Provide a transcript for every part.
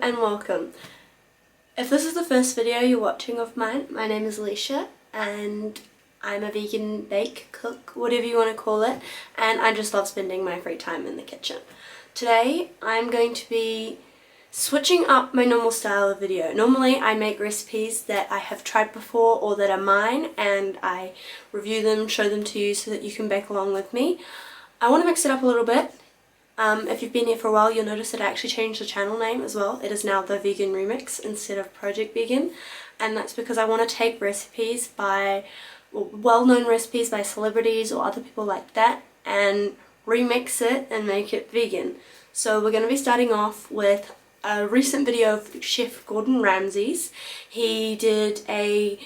and welcome. If this is the first video you're watching of mine, my name is Aleisha and I'm a vegan bake, cook, whatever you want to call it, and I just love spending my free time in the kitchen. Today I'm going to be switching up my normal style of video. Normally I make recipes that I have tried before or that are mine and I review them, show them to you so that you can bake along with me. I want to mix it up a little bit. If you've been here for a while, you'll notice that I actually changed the channel name as well. It is now The Vegan Remix instead of Project Vegan, and that's because I want to take recipes by, well-known recipes by celebrities or other people like that and remix it and make it vegan. So we're going to be starting off with a recent video of Chef Gordon Ramsay's. He did a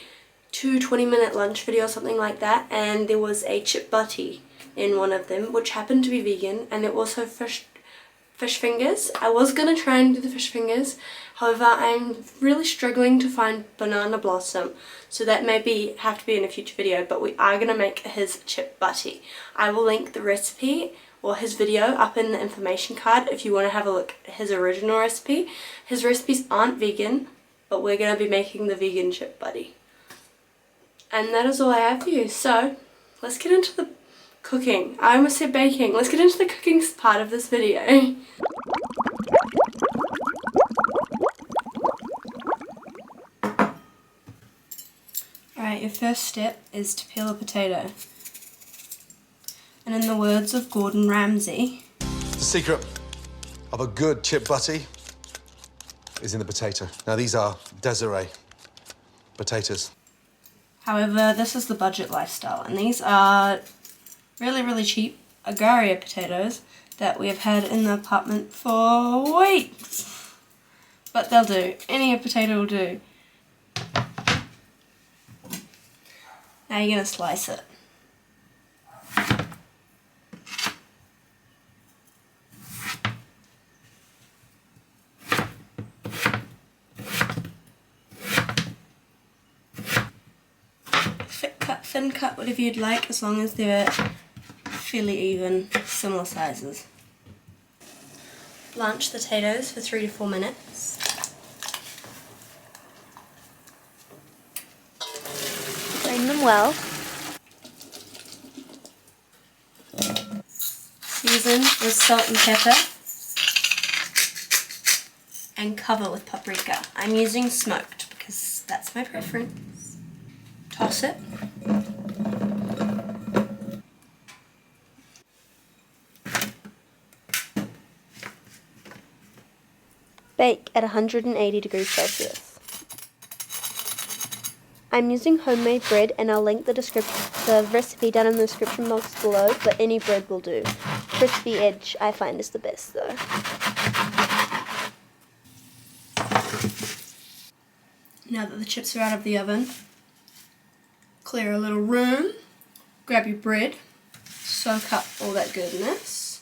20-minute lunch video or something like that, and there was a chip butty in one of them which happened to be vegan, and there were also fish fingers. I was going to try and do the fish fingers, however I'm really struggling to find banana blossom, so that may have to be in a future video, but we are going to make his chip butty. I will link the recipe or his video up in the information card if you want to have a look at his original recipe. His recipes aren't vegan, but we're going to be making the vegan chip butty. And that is all I have for you, so let's get into the cooking. I almost said baking. Let's get into the cooking part of this video. Alright, your first step is to peel a potato. And in the words of Gordon Ramsay, the secret of a good chip butty is in the potato. Now these are Desiree potatoes. However, this is the budget lifestyle, and these are really cheap Agaria potatoes that we have had in the apartment for weeks. But they'll do. Any potato will do. Now you're going to slice it. Thick cut, thin cut, whatever you'd like, as long as they're fairly even, similar sizes. Blanch the potatoes for 3 to 4 minutes. Drain them well. Season with salt and pepper. And cover with paprika. I'm using smoked because that's my preference. Toss it. Bake at 180 degrees Celsius. I'm using homemade bread, and I'll link the recipe down in the description box below, but any bread will do. Crispy edge I find is the best though. Now that the chips are out of the oven, clear a little room, grab your bread, soak up all that goodness.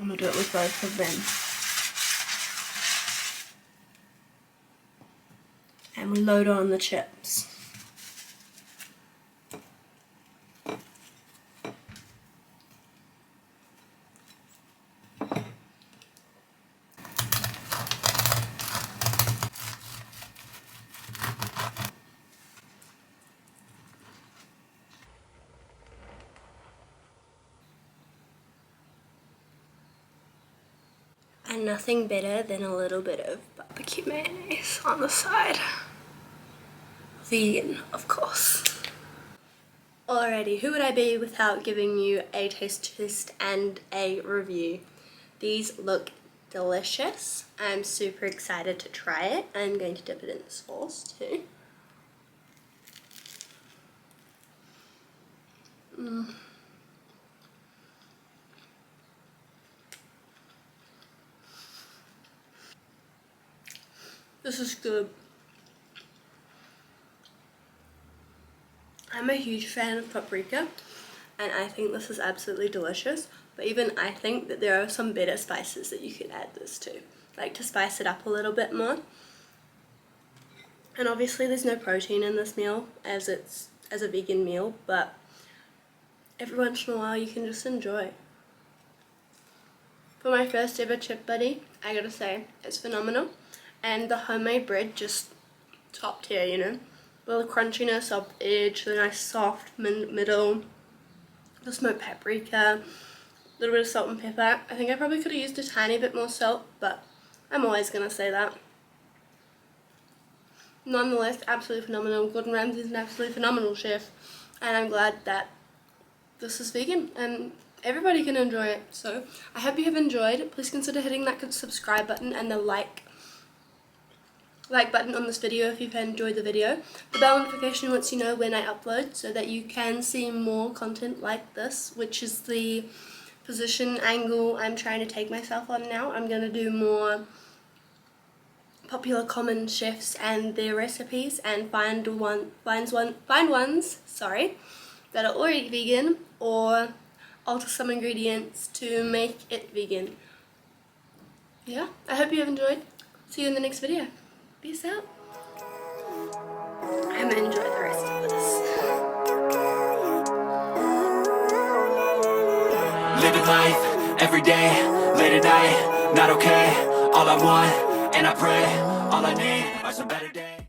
I'm going to do it with both of them. And we load on the chips. And nothing better than a little bit of barbecue mayonnaise on the side. Vegan, of course. Alrighty, who would I be without giving you a taste test and a review? These look delicious. I'm super excited to try it. I'm going to dip it in the sauce too. This is good. I'm a huge fan of paprika, and I think this is absolutely delicious, but even I think that there are some better spices that you could add this to, like to spice it up a little bit more. And obviously there's no protein in this meal as it's a vegan meal, but every once in a while you can just enjoy. For my first ever chip buddy, I gotta say, it's phenomenal. And the homemade bread, just top tier, you know. With the crunchiness of the edge, the nice soft middle, the smoked paprika, a little bit of salt and pepper. I think I probably could have used a tiny bit more salt, but I'm always gonna say that. Nonetheless, absolutely phenomenal. Gordon Ramsay is an absolutely phenomenal chef, and I'm glad that this is vegan and everybody can enjoy it. So I hope you have enjoyed. Please consider hitting that subscribe button and the like button on this video if you've enjoyed the video. The bell notification lets you know when I upload so that you can see more content like this, which is the position angle I'm trying to take myself on now. I'm going to do more popular common chefs and their recipes and find ones that are already vegan, or alter some ingredients to make it vegan. Yeah, I hope you have enjoyed. See you in the next video. Peace out. I'm gonna enjoy the rest of this. Living life, every day, late at night, not okay. All I want, and I pray, all I need are some better days.